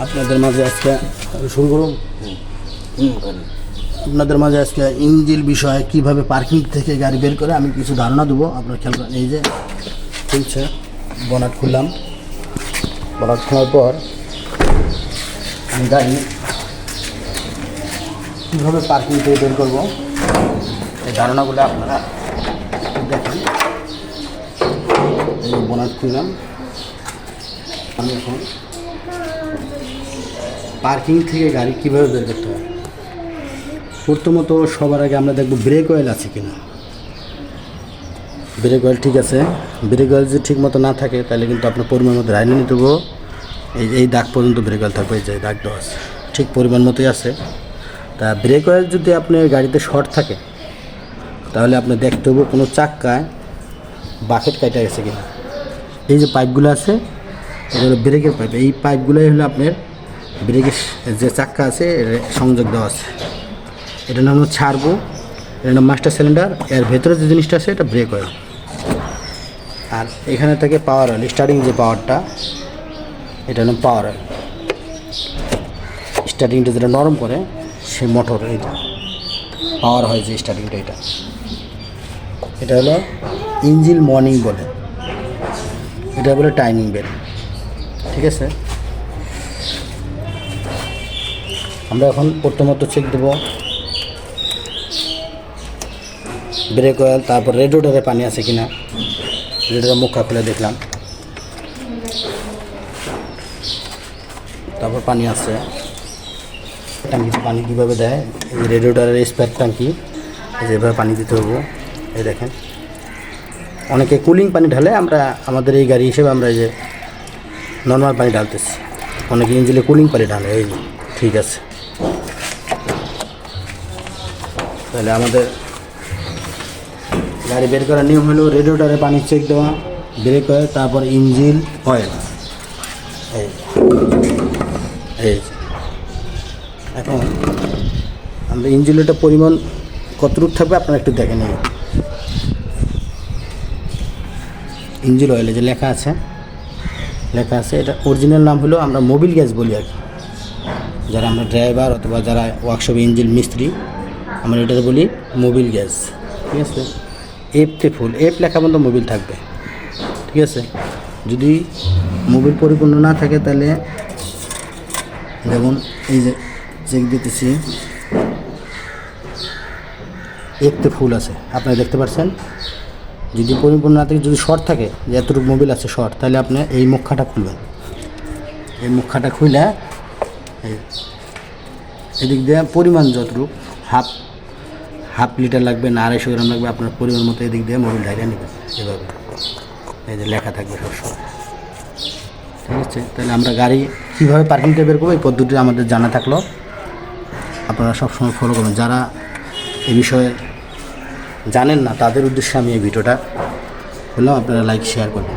আপনাদের মাঝে আজকে শুরু করুন। আপনাদের মাঝে আজকে ইঞ্জিল বিষয়ে কিভাবে পার্কিং থেকে গাড়ি বের করে আমি কিছু ধারণা দেবো। আপনার খেয়াল করেন, এই যে খুলছে, বনাট খুললাম। বনাট খোলার পর আমি গাড়ি কীভাবে পার্কিং থেকে বের করবো এই ধারণাগুলো আপনারা দেখেন। এই বনাট খুললাম, আমি এখন পার্কিং থেকে গাড়ি কীভাবে বের করতে হয়। প্রথমত সবার আগে আমরা দেখব ব্রেক অয়েল আছে কিনা। ব্রেক অয়েল ঠিক আছে। ব্রেক অয়েল যদি ঠিক মতো না থাকে তাহলে কিন্তু আপনার পরিমাণ মতো রাইলে নিতে দেবো। এই দাগ পর্যন্ত ব্রেক অয়েল থাকবে, এই যে দাগ দেওয়া আছে, ঠিক পরিমাণ মতোই আছে। তা ব্রেক অয়েল যদি আপনার গাড়িতে শর্ট থাকে তাহলে আপনি দেখতে হবে কোনো চাক্কায় বাকেট কাটা গেছে কিনা। এই যে পাইপগুলো আছে এটা হলো ব্রেকের পাইপ। এই পাইপগুলোই হলো আপনার ব্রেকের যে চাক্কা আছে এর সংযোগ দেওয়া আছে। এটা নাম ছাড়বো, এটা নাম মাস্টার সিলিন্ডার। এর ভেতরে যে জিনিসটা আছে এটা ব্রেক অয়েল। আর এখানে থেকে পাওয়ার অয়েল, স্টার্টিং যে পাওয়ারটা এটা হলো পাওয়ার অয়েল। স্টার্টিংটা যেটা নরম করে সে মোটর, এইটা পাওয়ার হয় যে স্টার্টিংটা, এটা হলো ইঞ্জিন মর্নিং বলে, এটা বলে টাইমিং বেল। ঠিক আছে, আমরা এখন প্রথমত চেক দেবো ব্রেক অয়েল, তারপর রেডিয়েটরে পানি আছে কিনা। রেডিয়েটরের মুখটা খুলে দেখলাম, তারপর পানি আছে। ট্যাঙ্কিতে পানি কীভাবে দেয়, এই রেডিয়েটরের স্প্যার ট্যাঙ্কি যেভাবে পানি দিতে হবে। এই দেখেন, অনেকে কুলিং পানি ঢালে, আমরা আমাদের এই গাড়ি হিসেবে আমরা এই যে নর্মাল পানি ঢালতেছি। অনেকে ইঞ্জিনে কুলিং পানি ঢালে। এই ঠিক আছে, তাহলে আমাদের গাড়ি বের করার নিয়ম হলো রেডিয়েটরে পানি চেক দেওয়া, ব্রেক অয়েল, তারপর ইঞ্জিন অয়েল। এই এখন আমরা ইঞ্জিন অয়েলটা পরিমাণ কতটুকু থাকবে আপনারা একটু দেখে নিন। ইঞ্জিন অয়েলে যে লেখা আছে এটা অরিজিনাল নাম হলো, আমরা মোবিল গ্যাস বলি আর কি। যারা আমরা ড্রাইভার অথবা যারা ওয়ার্কশপে ইঞ্জিন মিস্ত্রি, আমরা এটাতে বলি মোবিল গ্যাস। ঠিক আছে, এফতে ফুল এফ লেখা পর্যন্ত মোবিল থাকবে। ঠিক আছে, যদি মোবিল পরিপূর্ণ না থাকে তাহলে যেমন এই যে চেক দিতেছি, এফতে ফুল আছে আপনারা দেখতে পাচ্ছেন। যদি পরিপূর্ণ না থাকে, যদি শর্ট থাকে, যে এতটুকু মোবিল আছে শর্ট, তাহলে আপনি এই মুখাটা খুলবেন। এই মুখাটা খুলে এদিক দিয়ে পরিমাণ যতটুকু হাফ লিটার লাগবে না 250 গ্রাম লাগবে, আপনার পরিমাণ মতো এদিক দিয়ে মোবিল ঢাইলে নেবেন। এভাবে এই যে লেখা থাকবে সবসময়। ঠিক আছে, তাহলে আমরা গাড়ি কীভাবে পার্কিংটা বের করবো এই পদ্ধতি আমাদের জানা থাকলো, আপনারা সবসময় ফলো করবেন। যারা এই বিষয়ে জানেন না তাদের উদ্দেশ্যে আমি এই ভিডিওটা বললাম, আপনারা লাইক শেয়ার করবেন।